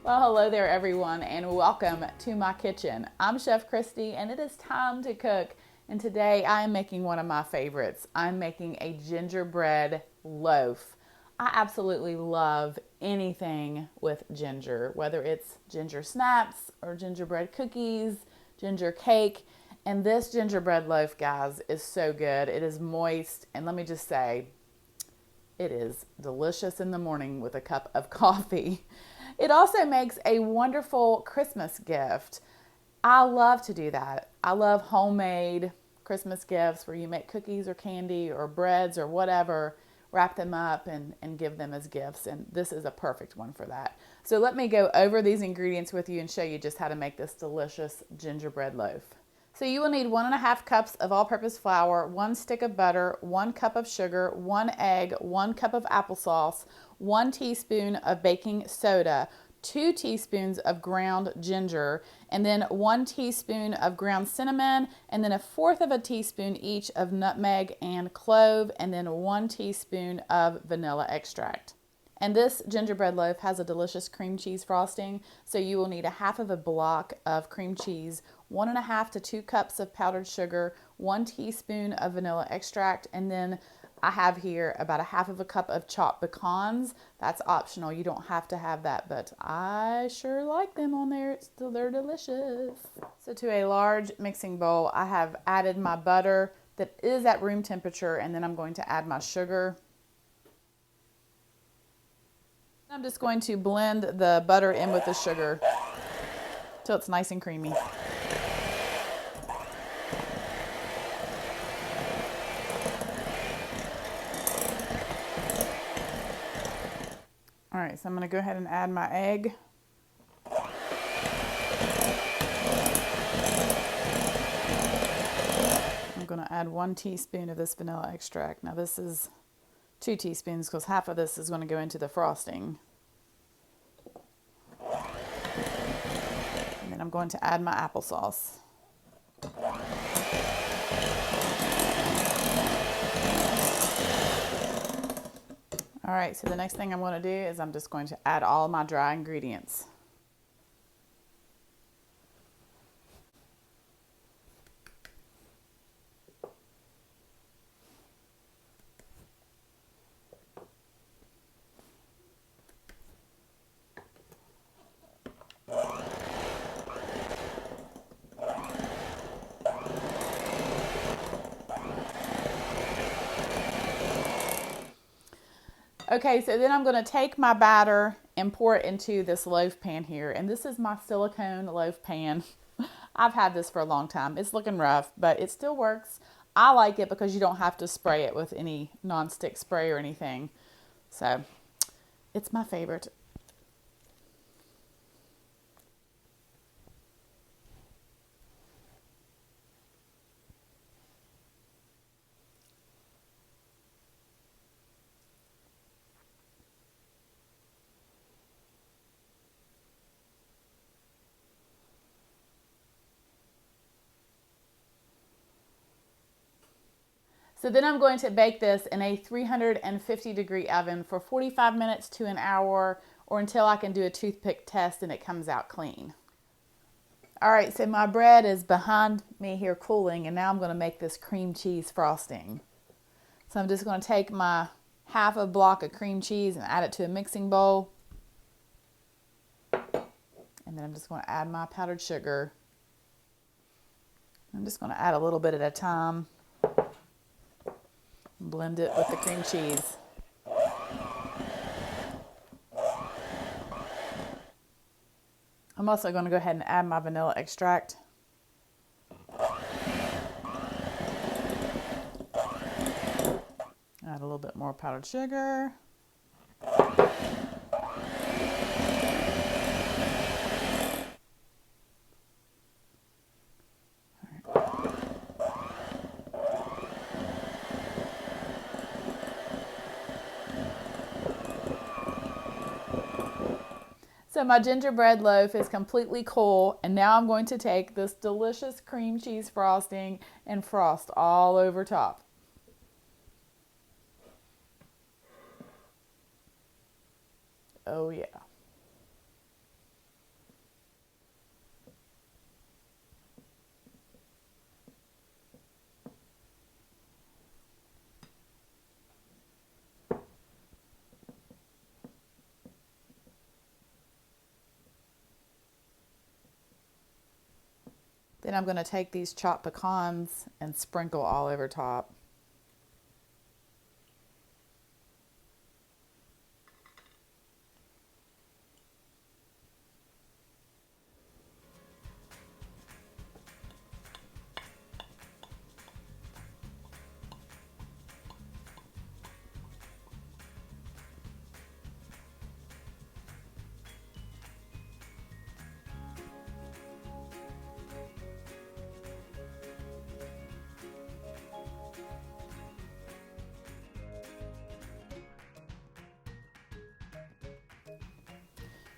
Well, hello there, everyone, and welcome to my kitchen. I'm Chef Christy, and it is time to cook. And today I am making one of my favorites. I'm making a gingerbread loaf. I absolutely love anything with ginger, whether it's ginger snaps or gingerbread cookies, ginger cake. And this gingerbread loaf, guys, is so good. It is moist, and let me just say, it is delicious in the morning with a cup of coffee. It also makes a wonderful Christmas gift. I love to do that. I love homemade Christmas gifts where you make cookies or candy or breads or whatever, wrap them up and give them as gifts. And this is a perfect one for that. So let me go over these ingredients with you and show you just how to make this delicious gingerbread loaf. So you will need 1.5 cups of all-purpose flour, 1 stick of butter, 1 cup of sugar, 1 egg, 1 cup of applesauce, 1 teaspoon of baking soda, 2 teaspoons of ground ginger, and then 1 teaspoon of ground cinnamon, and then 1/4 teaspoon each of nutmeg and clove, and then 1 teaspoon of vanilla extract. And this gingerbread loaf has a delicious cream cheese frosting, so you will need 1/2 block of cream cheese, 1.5 to 2 cups of powdered sugar, 1 teaspoon of vanilla extract, and then I have here about 1/2 cup of chopped pecans. That's optional. You don't have to have that, but I sure like them on there. They're delicious. So to a large mixing bowl, I have added my butter that is at room temperature, and then I'm going to add my sugar. I'm just going to blend the butter in with the sugar till it's nice and creamy. All right, so I'm going to go ahead and add my egg. I'm going to add 1 teaspoon of this vanilla extract. Now this is 2 teaspoons because half of this is going to go into the frosting. And then I'm going to add my applesauce. All right, so the next thing I'm going to do is I'm just going to add all my dry ingredients. Okay, so then I'm going to take my batter and pour it into this loaf pan here. And this is my silicone loaf pan. I've had this for a long time. It's looking rough, but it still works. I like it because you don't have to spray it with any nonstick spray or anything. So it's my favorite. So then I'm going to bake this in a 350-degree oven for 45 minutes to an hour, or until I can do a toothpick test and it comes out clean. All right, so my bread is behind me here cooling, and now I'm going to make this cream cheese frosting. So I'm just going to take my 1/2 block of cream cheese and add it to a mixing bowl. And then I'm just going to add my powdered sugar. I'm just going to add a little bit at a time. Blend it with the cream cheese. I'm also going to go ahead and add my vanilla extract. Add a little bit more powdered sugar. So my gingerbread loaf is completely cool, and now I'm going to take this delicious cream cheese frosting and frost all over top. Oh yeah. Then I'm going to take these chopped pecans and sprinkle all over top.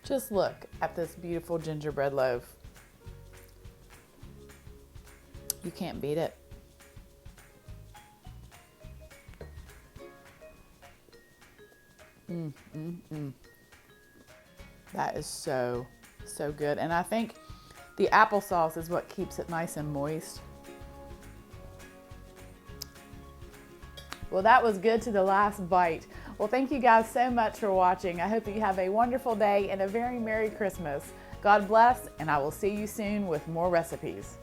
Just look at this beautiful gingerbread loaf. You can't beat it. That is so, so good. And I think the applesauce is what keeps it nice and moist. Well, that was good to the last bite. Well, thank you guys so much for watching. I hope that you have a wonderful day and a very Merry Christmas. God bless, and I will see you soon with more recipes.